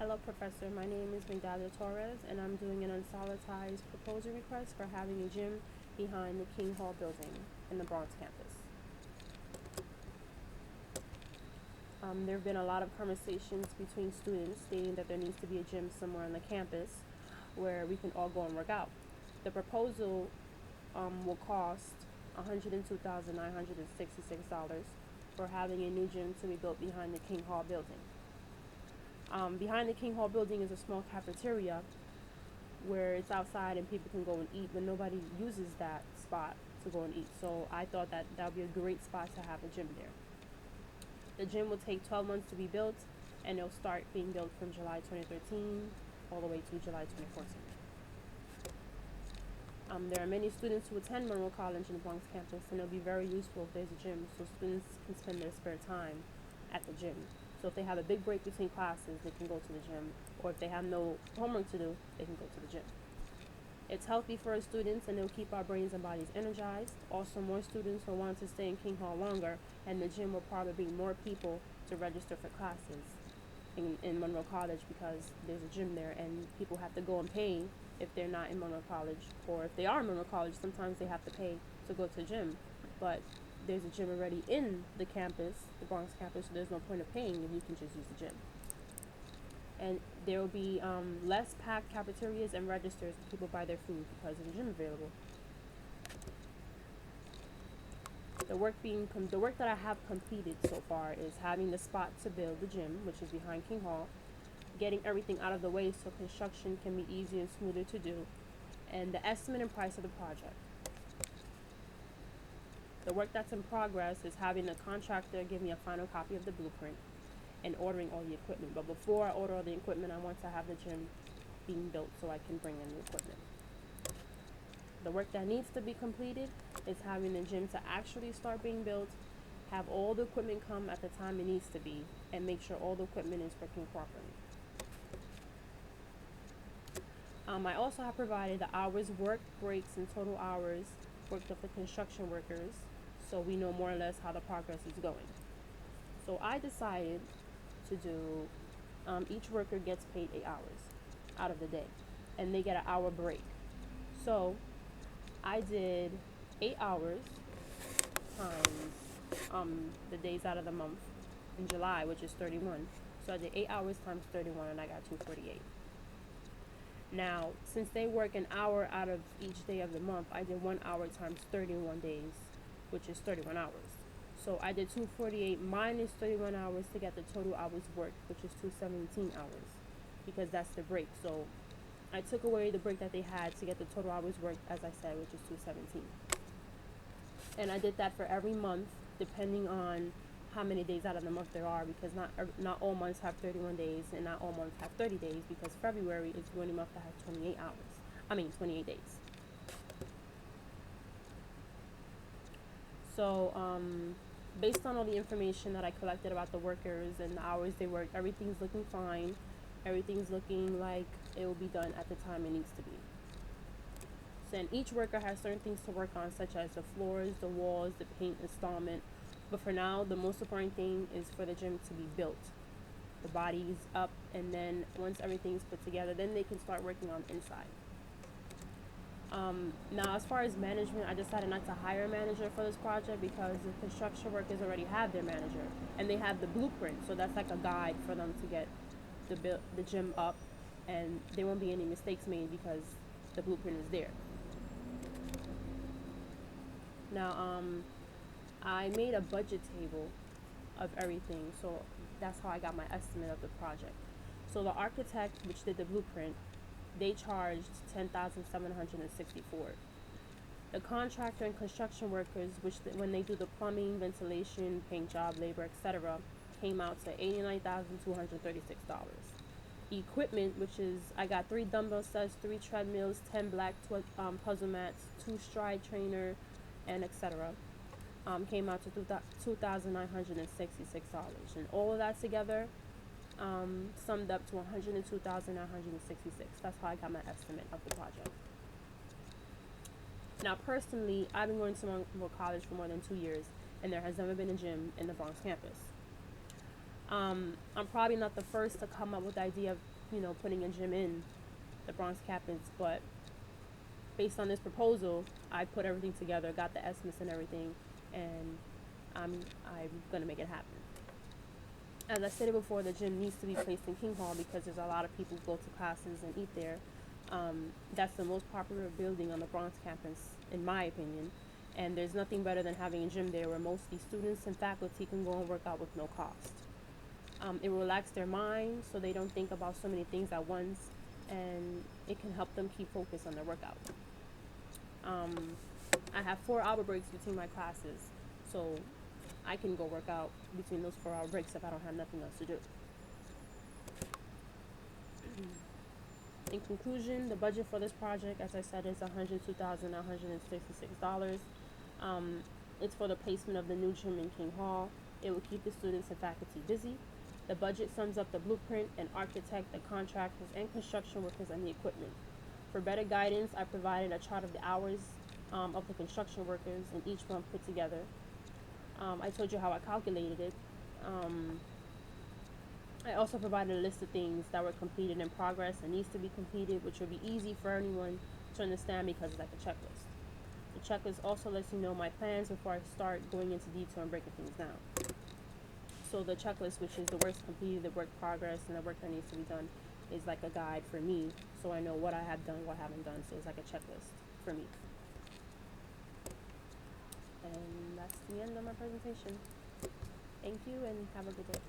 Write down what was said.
Hello, Professor. My name is Migdalia Torres, and I'm doing an unsolicited proposal request for having a gym behind the King Hall building in the Bronx campus. There have been a lot of conversations between students stating that there needs to be a gym somewhere on the campus where we can all go and work out. The proposal will cost $102,966 for having a new gym to be built behind the King Hall building. Behind the King Hall building is a small cafeteria where it's outside and people can go and eat, but nobody uses that spot to go and eat. So I thought that that would be a great spot to have a gym there. The gym will take 12 months to be built, and it'll start being built from July 2013 all the way to July 2014. There are many students who attend Monroe College in the Bronx campus, and it'll be very useful if there's a gym so students can spend their spare time at the gym. So if they have a big break between classes, they can go to the gym, or if they have no homework to do, they can go to the gym. It's healthy for our students, and it'll keep our brains and bodies energized. Also, more students will want to stay in King Hall longer, and the gym will probably bring more people to register for classes in Monroe College because there's a gym there, and people have to go and pay if they're not in Monroe College, or if they are in Monroe College, sometimes they have to pay to go to the gym. But there's a gym already in the campus, the Bronx campus, so there's no point of paying if you can just use the gym. And there will be less packed cafeterias and registers for people buy their food because there's a gym available. The work that I have completed so far is having the spot to build the gym, which is behind King Hall, getting everything out of the way so construction can be easier and smoother to do, and the estimate and price of the project. The work that's in progress is having the contractor give me a final copy of the blueprint and ordering all the equipment. But before I order all the equipment, I want to have the gym being built so I can bring in the equipment. The work that needs to be completed is having the gym to actually start being built, have all the equipment come at the time it needs to be, and make sure all the equipment is working properly. I also have provided the hours worked, breaks, and total hours worked of the construction workers, so we know more or less how the progress is going. So I decided to do, each worker gets paid 8 hours out of the day, and they get an hour break. So I did 8 hours times the days out of the month in July, which is 31. So I did 8 hours times 31, and I got 248. Now, since they work an hour out of each day of the month, I did 1 hour times 31 days, which is 31 hours. So I did 248 minus 31 hours to get the total hours worked, which is 217 hours, because that's the break. So I took away the break that they had to get the total hours worked, as I said, which is 217. And I did that for every month, depending on how many days out of the month there are, because not all months have 31 days, and not all months have 30 days, because February is the only month that has 28 days. So, based on all the information that I collected about the workers and the hours they work, everything's looking fine. Everything's looking like it will be done at the time it needs to be. So, and each worker has certain things to work on, such as the floors, the walls, the paint installment. But for now, the most important thing is for the gym to be built. The body's up, and then once everything's put together, then they can start working on the inside. Now, as far as management, I decided not to hire a manager for this project because the construction workers already have their manager, and they have the blueprint, so that's like a guide for them to get the gym up, and there won't be any mistakes made because the blueprint is there. Now, I made a budget table of everything, so that's how I got my estimate of the project. So the architect, which did the blueprint, they charged $10,764. The contractor and construction workers, when they do the plumbing, ventilation, paint job, labor, etc., came out to $89,236. Equipment, which is I got 3 dumbbell sets, 3 treadmills, 10 black puzzle mats, 2 stride trainer, and etc. Came out to $2,966, and all of that together summed up to $102,966. That's how I got my estimate of the project. Now, personally, I've been going to Monroe College for more than 2 years, and there has never been a gym in the Bronx campus. I'm probably not the first to come up with the idea of putting a gym in the Bronx campus, but based on this proposal, I put everything together, got the estimates and everything, and I'm gonna make it happen. As I stated before, the gym needs to be placed in King Hall because there's a lot of people who go to classes and eat there. That's the most popular building on the Bronx campus, in my opinion. And there's nothing better than having a gym there where most of the students and faculty can go and work out with no cost. It will relax their mind so they don't think about so many things at once, and it can help them keep focused on their workout. I have 4 hour breaks between my classes, so I can go work out between those 4 hour breaks if I don't have nothing else to do. In conclusion, the budget for this project, as I said, is $102,966. It's for the placement of the new gym in King Hall. It will keep the students and faculty busy. The budget sums up the blueprint and architect, the contractors, and construction workers and the equipment. For better guidance, I provided a chart of the hours of the construction workers in each month put together. I told you how I calculated it. I also provided a list of things that were completed in progress and needs to be completed, which will be easy for anyone to understand because it's like a checklist. The checklist also lets you know my plans before I start going into detail and breaking things down. So the checklist, which is the work completed, the work progress, and the work that needs to be done, is like a guide for me, so I know what I have done, what I haven't done. So it's like a checklist for me. And that's the end of my presentation. Thank you and have a good day.